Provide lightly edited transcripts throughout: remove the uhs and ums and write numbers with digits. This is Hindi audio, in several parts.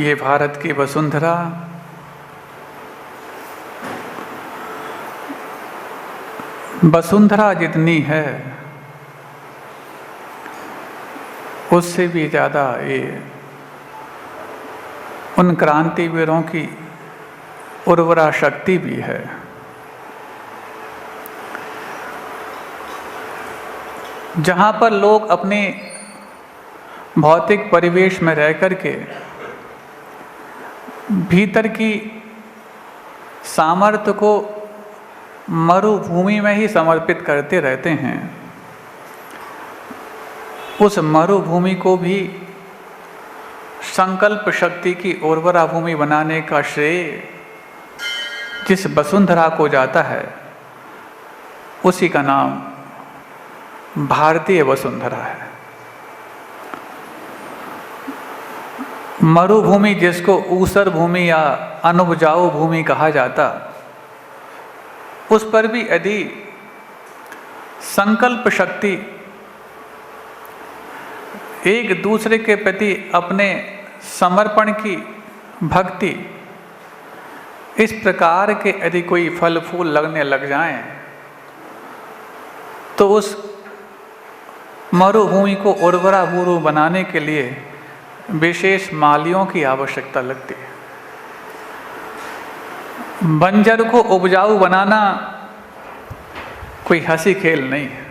ये भारत की वसुंधरा वसुंधरा जितनी है उससे भी ज़्यादा ये उन क्रांतिवीरों की उर्वरा शक्ति भी है। जहाँ पर लोग अपने भौतिक परिवेश में रह कर के भीतर की सामर्थ्य को मरुभूमि में ही समर्पित करते रहते हैं, उस मरुभूमि को भी संकल्प शक्ति की उर्वरा भूमि बनाने का श्रेय जिस वसुंधरा को जाता है उसी का नाम भारतीय वसुंधरा है। मरुभूमि जिसको ऊसर भूमि या अनुपजाऊ भूमि कहा जाता, उस पर भी यदि संकल्प शक्ति एक दूसरे के प्रति अपने समर्पण की भक्ति इस प्रकार के यदि कोई फल फूल लगने लग जाएं, तो उस मरुभूमि को उर्वरा भूमि बनाने के लिए विशेष मालियों की आवश्यकता लगती है। बंजर को उपजाऊ बनाना कोई हंसी खेल नहीं है।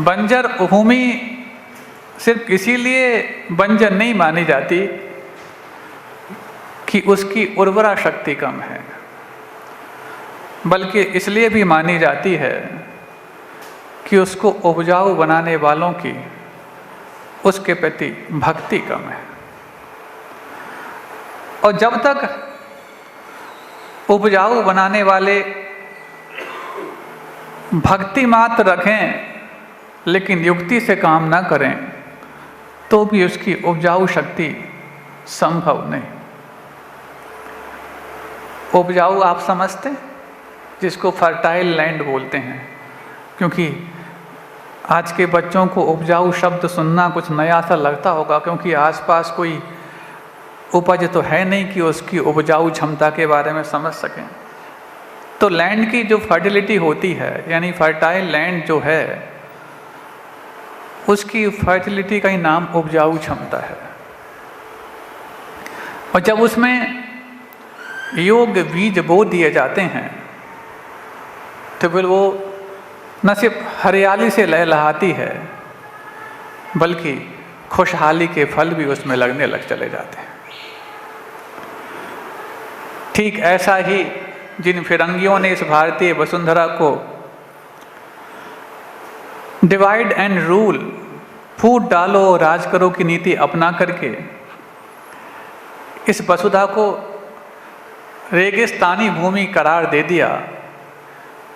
बंजर भूमि सिर्फ इसीलिए बंजर नहीं मानी जाती कि उसकी उर्वरा शक्ति कम है, बल्कि इसलिए भी मानी जाती है कि उसको उपजाऊ बनाने वालों की उसके प्रति भक्ति कम है। और जब तक उपजाऊ बनाने वाले भक्ति मात्र रखें लेकिन युक्ति से काम ना करें, तो भी उसकी उपजाऊ शक्ति संभव नहीं। उपजाऊ आप समझते, जिसको फर्टाइल लैंड बोलते हैं, क्योंकि आज के बच्चों को उपजाऊ शब्द सुनना कुछ नया सा लगता होगा, क्योंकि आसपास कोई उपज तो है नहीं कि उसकी उपजाऊ क्षमता के बारे में समझ सकें। तो लैंड की जो फर्टिलिटी होती है, यानी फर्टाइल लैंड जो है, उसकी फर्टिलिटी का ही नाम उपजाऊ क्षमता है। और जब उसमें योग्य बीज बो दिए जाते हैं तो फिर वो न सिर्फ हरियाली से लहलहाती है, बल्कि खुशहाली के फल भी उसमें लगने लग चले जाते हैं। ठीक ऐसा ही जिन फिरंगियों ने इस भारतीय वसुंधरा को डिवाइड एंड रूल, फूट डालो और राज करो की नीति अपना करके इस वसुधा को रेगिस्तानी भूमि करार दे दिया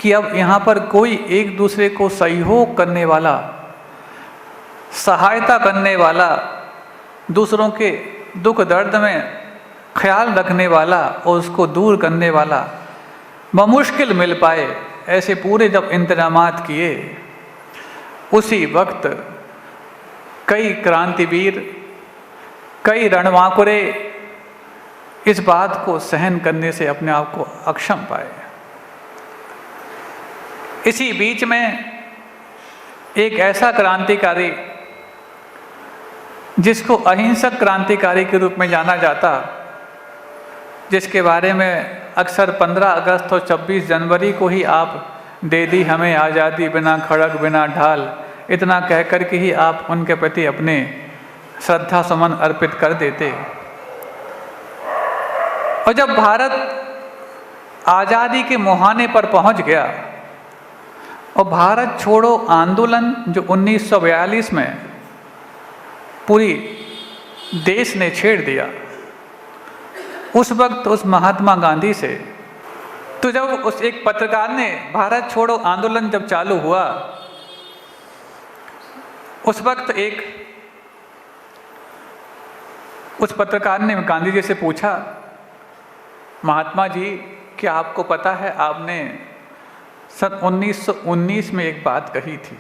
कि अब यहाँ पर कोई एक दूसरे को सहयोग करने वाला, सहायता करने वाला, दूसरों के दुख दर्द में ख्याल रखने वाला और उसको दूर करने वाला बमुश्किल मिल पाए, ऐसे पूरे जब इंतजामात किए, उसी वक्त कई क्रांतिवीर, कई रणवांकुरे इस बात को सहन करने से अपने आप को अक्षम पाए। इसी बीच में एक ऐसा क्रांतिकारी जिसको अहिंसक क्रांतिकारी के रूप में जाना जाता, जिसके बारे में अक्सर 15 अगस्त और 26 जनवरी को ही आप दे दी हमें आज़ादी बिना खड़ग बिना ढाल, इतना कह कर के ही आप उनके प्रति अपने श्रद्धा सुमन अर्पित कर देते। और जब भारत आज़ादी के मुहाने पर पहुंच गया और भारत छोड़ो आंदोलन जो 1942 में पूरी देश ने छेड़ दिया, उस वक्त उस महात्मा गांधी से, तो जब उस एक पत्रकार ने भारत छोड़ो आंदोलन जब चालू हुआ, उस वक्त उस पत्रकार ने गांधी जी से पूछा, महात्मा जी क्या आपको पता है आपने सन 1919 में एक बात कही थी।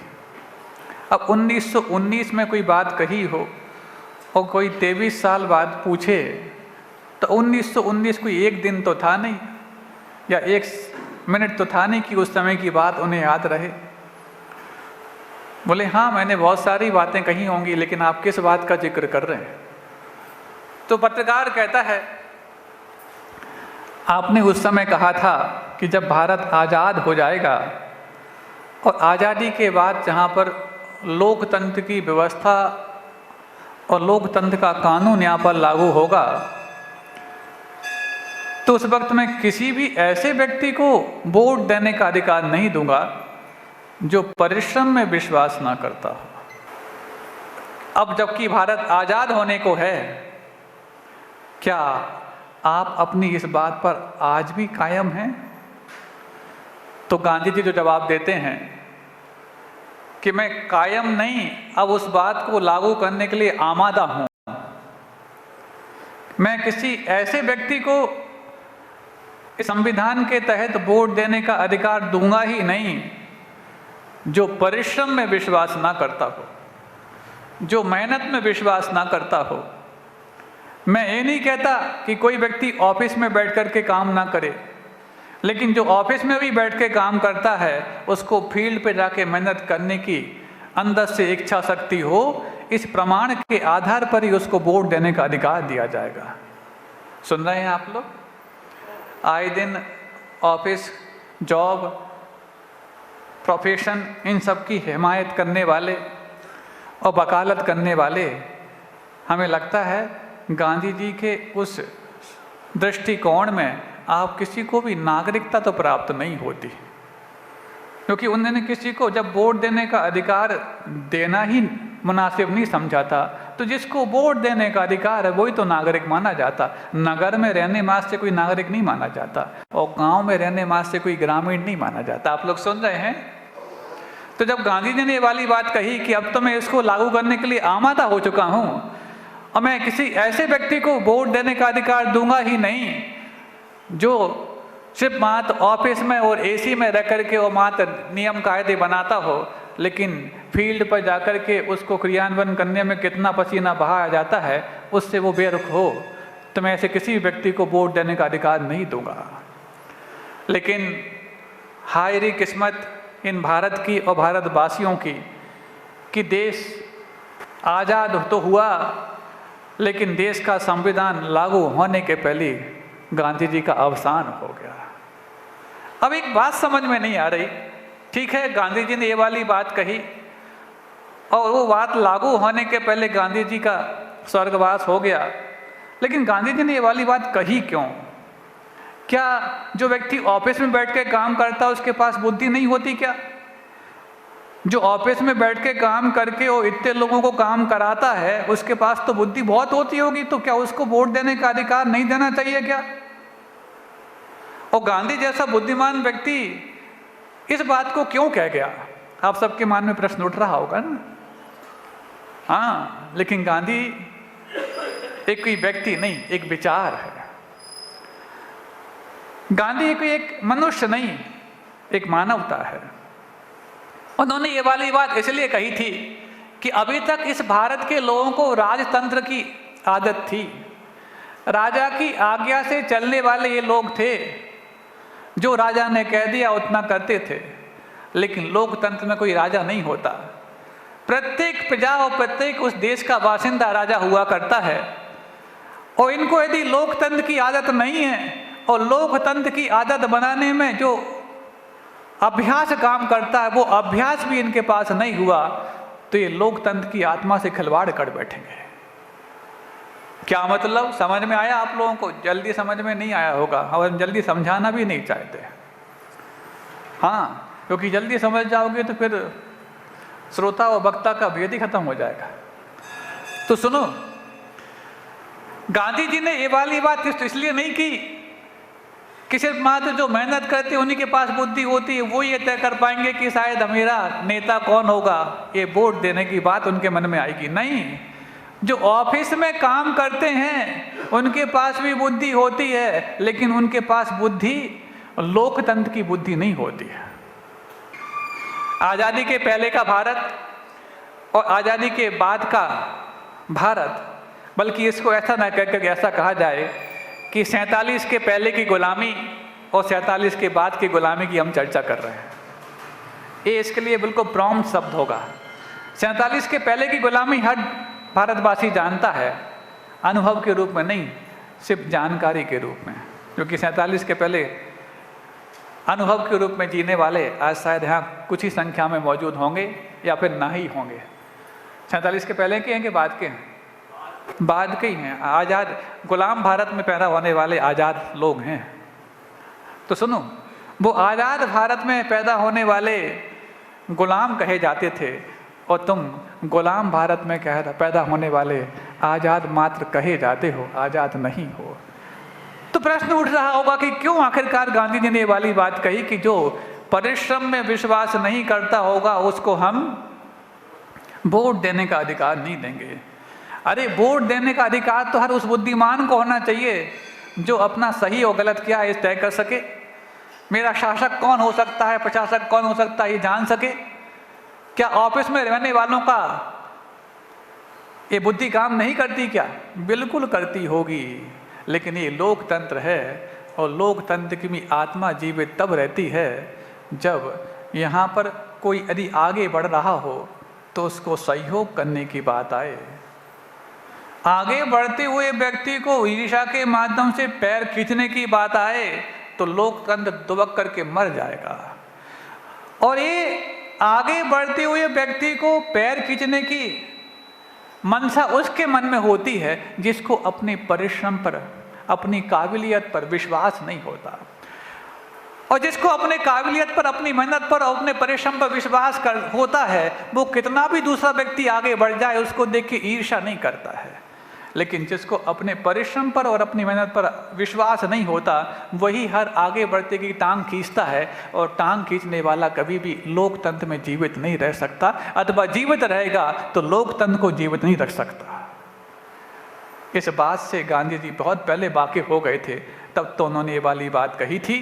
अब 1919 में कोई बात कही हो और कोई 23 साल बाद पूछे तो 1919 कोई एक दिन तो था नहीं, या 1 मिनट तो था नहीं कि उस समय की बात उन्हें याद रहे। बोले हाँ, मैंने बहुत सारी बातें कही होंगी, लेकिन आप किस बात का जिक्र कर रहे हैं? तो पत्रकार कहता है, आपने उस समय कहा था कि जब भारत आज़ाद हो जाएगा और आज़ादी के बाद जहाँ पर लोकतंत्र की व्यवस्था और लोकतंत्र का कानून यहाँ पर लागू होगा, तो उस वक्त मैं किसी भी ऐसे व्यक्ति को वोट देने का अधिकार नहीं दूंगा जो परिश्रम में विश्वास ना करता हो। अब जबकि भारत आज़ाद होने को है, क्या आप अपनी इस बात पर आज भी कायम हैं? तो गांधी जी जो जवाब देते हैं कि मैं कायम नहीं, अब उस बात को लागू करने के लिए आमादा हूं। मैं किसी ऐसे व्यक्ति को इस संविधान के तहत वोट देने का अधिकार दूंगा ही नहीं जो परिश्रम में विश्वास ना करता हो, जो मेहनत में विश्वास ना करता हो। मैं ये नहीं कहता कि कोई व्यक्ति ऑफिस में बैठ कर के काम ना करे, लेकिन जो ऑफिस में भी बैठ के काम करता है उसको फील्ड पे जाके मेहनत करने की अंदर से इच्छा शक्ति हो। इस प्रमाण के आधार पर ही उसको वोट देने का अधिकार दिया जाएगा। सुन रहे हैं आप लोग? आए दिन ऑफिस, जॉब, प्रोफेशन, इन सब की हिमायत करने वाले और वकालत करने वाले, हमें लगता है गांधी जी के उस दृष्टिकोण में आप किसी को भी नागरिकता तो प्राप्त नहीं होती, क्योंकि उन्होंने किसी को जब वोट देने का अधिकार देना ही मुनासिब नहीं समझा था, तो जिसको वोट देने का अधिकार है वही तो नागरिक माना जाता। नगर में रहने मात्र से कोई नागरिक नहीं माना जाता, और गांव में रहने मात्र से कोई ग्रामीण नहीं माना जाता। आप लोग सुन रहे हैं? तो जब गांधी जी ने ये वाली बात कही कि अब तो मैं इसको लागू करने के लिए आमादा हो चुका हूं और मैं किसी ऐसे व्यक्ति को वोट देने का अधिकार दूंगा ही नहीं जो सिर्फ मात्र ऑफिस में और एसी में रह करके वो मात्र नियम कायदे बनाता हो, लेकिन फील्ड पर जाकर के उसको क्रियान्वयन करने में कितना पसीना बहाया जाता है उससे वो बेरुख हो, तो मैं ऐसे किसी व्यक्ति को वोट देने का अधिकार नहीं दूंगा। लेकिन हायरी किस्मत इन भारत की और भारतवासियों की कि देश आज़ाद तो हुआ, लेकिन देश का संविधान लागू होने के पहले गांधी जी का अवसान हो गया। अब एक बात समझ में नहीं आ रही, ठीक है गांधी जी ने ये वाली बात कही और वो बात लागू होने के पहले गांधी जी का स्वर्गवास हो गया, लेकिन गांधी जी ने ये वाली बात कही क्यों? क्या जो व्यक्ति ऑफिस में बैठ के काम करता है उसके पास बुद्धि नहीं होती क्या? जो ऑफिस में बैठ के काम करके वो इतने लोगों को काम कराता है उसके पास तो बुद्धि बहुत होती होगी, तो क्या उसको वोट देने का अधिकार नहीं देना चाहिए क्या? और गांधी जैसा बुद्धिमान व्यक्ति इस बात को क्यों कह गया? आप सबके मन में प्रश्न उठ रहा होगा ना? हाँ, लेकिन गांधी एक कोई व्यक्ति नहीं, एक विचार है। गांधी कोई एक मनुष्य नहीं, एक मानवता है। उन्होंने ये वाली बात इसलिए कही थी कि अभी तक इस भारत के लोगों को राजतंत्र की आदत थी। राजा की आज्ञा से चलने वाले ये लोग थे, जो राजा ने कह दिया उतना करते थे। लेकिन लोकतंत्र में कोई राजा नहीं होता, प्रत्येक प्रजा और प्रत्येक उस देश का बासिंदा राजा हुआ करता है। और इनको यदि लोकतंत्र की आदत नहीं है और लोकतंत्र की आदत बनाने में जो अभ्यास काम करता है वो अभ्यास भी इनके पास नहीं हुआ, तो ये लोकतंत्र की आत्मा से खिलवाड़ कर बैठेंगे। क्या मतलब समझ में आया आप लोगों को? जल्दी समझ में नहीं आया होगा और हम जल्दी समझाना भी नहीं चाहते। हाँ, क्योंकि जल्दी समझ जाओगे तो फिर श्रोता और वक्ता का भेद ही खत्म हो जाएगा। तो सुनो, गांधी जी ने ये वाली बात इसलिए नहीं की कि सिर्फ मात्र जो मेहनत करते उन्हीं के पास बुद्धि होती है, वो ये तय कर पाएंगे कि शायद मेरा नेता कौन होगा, ये वोट देने की बात उनके मन में आएगी। नहीं, जो ऑफिस में काम करते हैं उनके पास भी बुद्धि होती है, लेकिन उनके पास बुद्धि लोकतंत्र की बुद्धि नहीं होती है। आज़ादी के पहले का भारत और आज़ादी के बाद का भारत बल्कि इसको ऐसा ना कहकर ऐसा कहा जाए कि 47 के पहले की गुलामी और 47 के बाद की गुलामी की हम चर्चा कर रहे हैं। ये इसके लिए बिल्कुल प्रॉम्प्ट शब्द होगा। 47 के पहले की गुलामी हर भारतवासी जानता है, अनुभव के रूप में नहीं, सिर्फ जानकारी के रूप में, क्योंकि 47 के पहले अनुभव के रूप में जीने वाले आज शायद यहाँ कुछ ही संख्या में मौजूद होंगे या फिर ना ही होंगे। 47 के पहले के हैं कि बाद के हैं? बाद के ही हैं। आज़ाद गुलाम भारत में पैदा होने वाले आज़ाद लोग हैं। तो सुनो, वो आज़ाद भारत में पैदा होने वाले गुलाम कहे जाते थे और तुम गुलाम भारत में पैदा होने वाले आज़ाद मात्र कहे जाते हो, आज़ाद नहीं हो। तो प्रश्न उठ रहा होगा कि क्यों आखिरकार गांधी जी ने ये वाली बात कही कि जो परिश्रम में विश्वास नहीं करता होगा उसको हम वोट देने का अधिकार नहीं देंगे। अरे वोट देने का अधिकार तो हर उस बुद्धिमान को होना चाहिए जो अपना सही और गलत क्या है इस तय कर सके। मेरा शासक कौन हो सकता है, प्रशासक कौन हो सकता है, ये जान सके। क्या ऑफिस में रहने वालों का ये बुद्धि काम नहीं करती क्या? बिल्कुल करती होगी, लेकिन ये लोकतंत्र है और लोकतंत्र की भी आत्मा जीवित तब रहती है जब यहाँ पर कोई यदि आगे बढ़ रहा हो तो उसको सहयोग करने की बात आए। आगे बढ़ते हुए व्यक्ति को ईर्ष्या के माध्यम से पैर खींचने की बात आए तो लोकतंत्र दुबक करके मर जाएगा। और ये आगे बढ़ते हुए व्यक्ति को पैर खींचने की मनसा उसके मन में होती है जिसको अपने परिश्रम पर, अपनी काबिलियत पर विश्वास नहीं होता। और जिसको अपने काबिलियत पर, अपनी मेहनत पर और अपने परिश्रम पर विश्वास होता है, वो कितना भी दूसरा व्यक्ति आगे बढ़ जाए उसको देख के ईर्ष्या नहीं करता है। लेकिन जिसको अपने परिश्रम पर और अपनी मेहनत पर विश्वास नहीं होता, वही हर आगे बढ़ते की टांग खींचता है और टांग खींचने वाला कभी भी लोकतंत्र में जीवित नहीं रह सकता, अथवा जीवित रहेगा तो लोकतंत्र को जीवित नहीं रख सकता। इस बात से गांधी जी बहुत पहले वाकिफ हो गए थे, तब तो उन्होंने ये वाली बात कही थी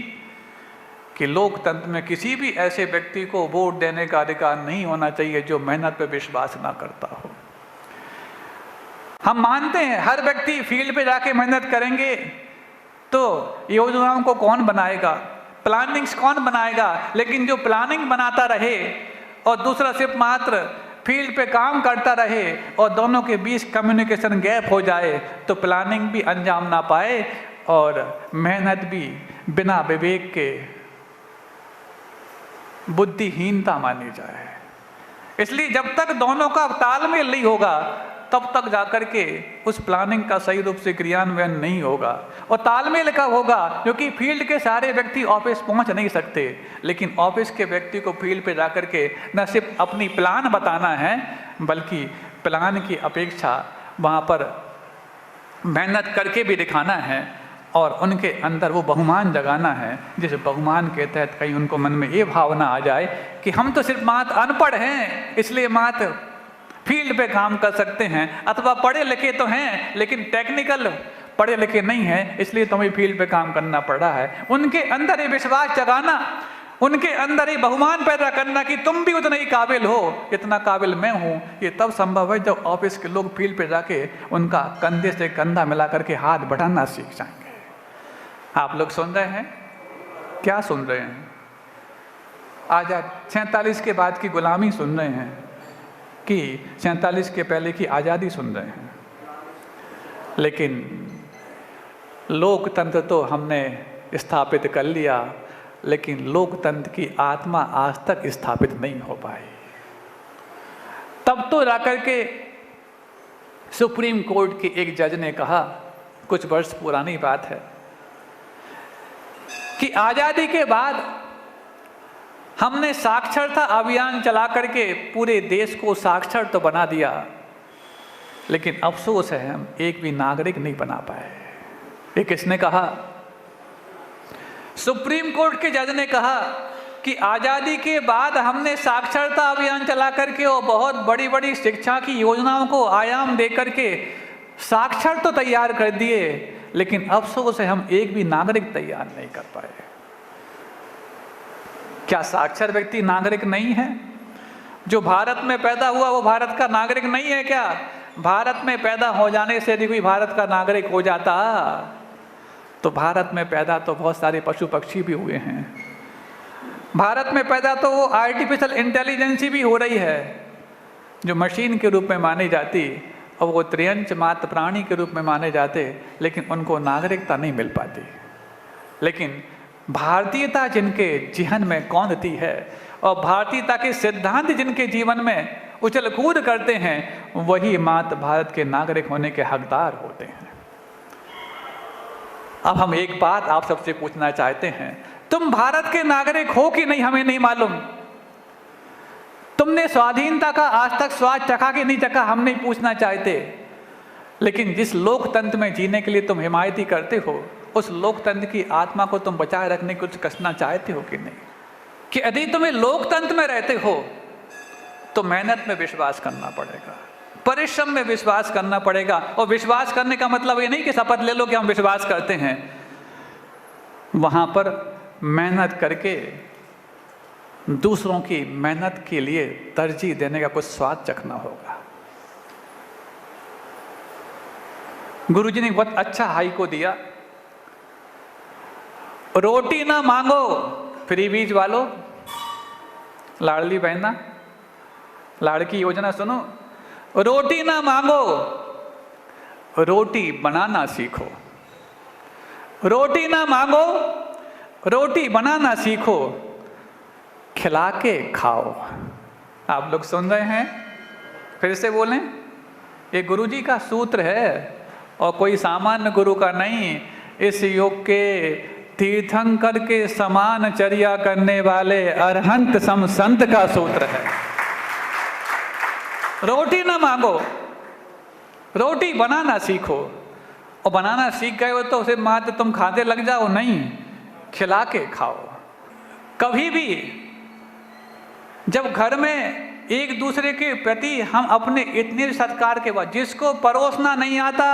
कि लोकतंत्र में किसी भी ऐसे व्यक्ति को वोट देने का अधिकार नहीं होना चाहिए जो मेहनत पर विश्वास ना करता हो। हम मानते हैं हर व्यक्ति फील्ड पे जाके मेहनत करेंगे तो योजनाओं को कौन बनाएगा, प्लानिंग्स कौन बनाएगा, लेकिन जो प्लानिंग बनाता रहे और दूसरा सिर्फ मात्र फील्ड पे काम करता रहे और दोनों के बीच कम्युनिकेशन गैप हो जाए तो प्लानिंग भी अंजाम ना पाए और मेहनत भी बिना विवेक के बुद्धिहीनता मानी जाए। इसलिए जब तक दोनों का तालमेल नहीं होगा तब तक जाकर के उस प्लानिंग का सही रूप से क्रियान्वयन नहीं होगा। और तालमेल कब होगा? क्योंकि फील्ड के सारे व्यक्ति ऑफिस पहुंच नहीं सकते, लेकिन ऑफिस के व्यक्ति को फील्ड पे जाकर के न सिर्फ अपनी प्लान बताना है बल्कि प्लान की अपेक्षा वहाँ पर मेहनत करके भी दिखाना है और उनके अंदर वो बहुमान जगाना है, जिस बहुमान के तहत कहीं उनको मन में ये भावना आ जाए कि हम तो सिर्फ मात्र अनपढ़ हैं इसलिए मात्र फील्ड पे काम कर सकते हैं, अथवा पढ़े लिखे तो हैं लेकिन टेक्निकल पढ़े लिखे नहीं हैं इसलिए तुम्हें फील्ड पे काम करना पड़ रहा है। उनके अंदर ये विश्वास जगाना, उनके अंदर ये बहुमान पैदा करना कि तुम भी उतना ही काबिल हो जितना काबिल मैं हूँ, ये तब संभव है जब ऑफिस के लोग फील्ड पे जाके उनका कंधे से कंधा मिला करके हाथ बढ़ाना सीख जाएंगे। आप लोग सुन रहे हैं? क्या सुन रहे हैं? आजाद 47 के बाद की गुलामी सुन रहे हैं कि 47 के पहले की आज़ादी सुन रहे हैं? लेकिन लोकतंत्र तो हमने स्थापित कर लिया, लेकिन लोकतंत्र की आत्मा आज तक स्थापित नहीं हो पाई। तब तो जाकर के सुप्रीम कोर्ट के एक जज ने कहा, कुछ वर्ष पुरानी बात है, कि आज़ादी के बाद हमने साक्षरता अभियान चला करके पूरे देश को साक्षर तो बना दिया, लेकिन अफसोस है हम एक भी नागरिक नहीं बना पाए। ये किसने कहा? सुप्रीम कोर्ट के जज ने कहा कि आज़ादी के बाद हमने साक्षरता अभियान चला करके और बहुत बड़ी बड़ी शिक्षा की योजनाओं को आयाम दे करके साक्षर तो तैयार कर दिए, लेकिन अफसोस है हम एक भी नागरिक तैयार नहीं कर पाए। क्या साक्षर व्यक्ति नागरिक नहीं है? जो भारत में पैदा हुआ वो भारत का नागरिक नहीं है क्या? भारत में पैदा हो जाने से यदि कोई भारत का नागरिक हो जाता तो भारत में पैदा तो बहुत सारे पशु पक्षी भी हुए हैं, भारत में पैदा तो वो आर्टिफिशियल इंटेलिजेंस भी हो रही है जो मशीन के रूप में मानी जाती, और वो त्रियंच मात्र प्राणी के रूप में माने जाते, लेकिन उनको नागरिकता नहीं मिल पाती। लेकिन भारतीयता जिनके जिहन में कौंधती है और भारतीयता के सिद्धांत जिनके जीवन में उछल कूद करते हैं, वही मात्र भारत के नागरिक होने के हकदार होते हैं। अब हम एक बात आप सबसे पूछना चाहते हैं, तुम भारत के नागरिक हो कि नहीं हमें नहीं मालूम, तुमने स्वाधीनता का आज तक स्वाद चखा कि नहीं चखा हम नहीं पूछना चाहते, लेकिन जिस लोकतंत्र में जीने के लिए तुम हिमायती करते हो, उस लोकतंत्र की आत्मा को तुम बचाए रखने की कुछ कसना चाहते हो कि नहीं? कि यदि तुम्हें लोकतंत्र में रहते हो तो मेहनत में विश्वास करना पड़ेगा, परिश्रम में विश्वास करना पड़ेगा। और विश्वास करने का मतलब ये नहीं कि शपथ ले लो कि हम विश्वास करते हैं, वहां पर मेहनत करके दूसरों की मेहनत के लिए तरजीह देने का कुछ स्वाद चखना होगा। गुरुजी ने बहुत अच्छा हाइको दिया, रोटी ना मांगो फ्री बीज वालों, लाडली बहना लाड़की योजना सुनो, रोटी ना मांगो रोटी बनाना सीखो, रोटी ना मांगो रोटी बनाना सीखो, खिला के खाओ। आप लोग सुन रहे हैं? फिर से बोलें, ये गुरुजी का सूत्र है और कोई सामान्य गुरु का नहीं। इस युग के तीर्थंकर के समान चर्या करने वाले अरहंत सम संत का सूत्र है। रोटी ना मांगो, रोटी बनाना सीखो, और बनाना सीख गए हो तो उसे मात्र तुम खाते लग जाओ, नहीं, खिला के खाओ। कभी भी जब घर में एक दूसरे के प्रति हम अपने इतने सत्कार के बाद, जिसको परोसना नहीं आता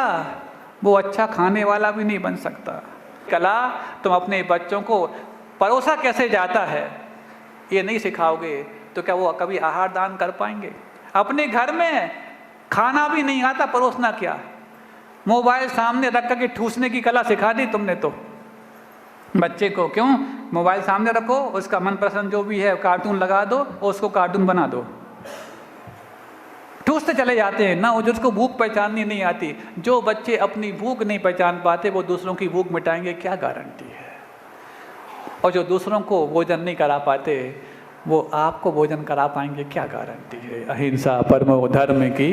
वो अच्छा खाने वाला भी नहीं बन सकता। कला तुम अपने बच्चों को परोसा कैसे जाता है ये नहीं सिखाओगे तो क्या वो कभी आहार दान कर पाएंगे? अपने घर में खाना भी नहीं आता, परोसना क्या? मोबाइल सामने रख करके ठूसने की कला सिखा दी तुमने तो बच्चे को। क्यों? मोबाइल सामने रखो, उसका मनपसंद जो भी है कार्टून लगा दो और उसको कार्टून बना दो, ठूसते चले जाते हैं ना। वो जिसको भूख पहचाननी नहीं आती, जो बच्चे अपनी भूख नहीं पहचान पाते वो दूसरों की भूख मिटाएंगे, क्या गारंटी है? और जो दूसरों को भोजन नहीं करा पाते वो आपको भोजन करा पाएंगे, क्या गारंटी है? अहिंसा परमो धर्म की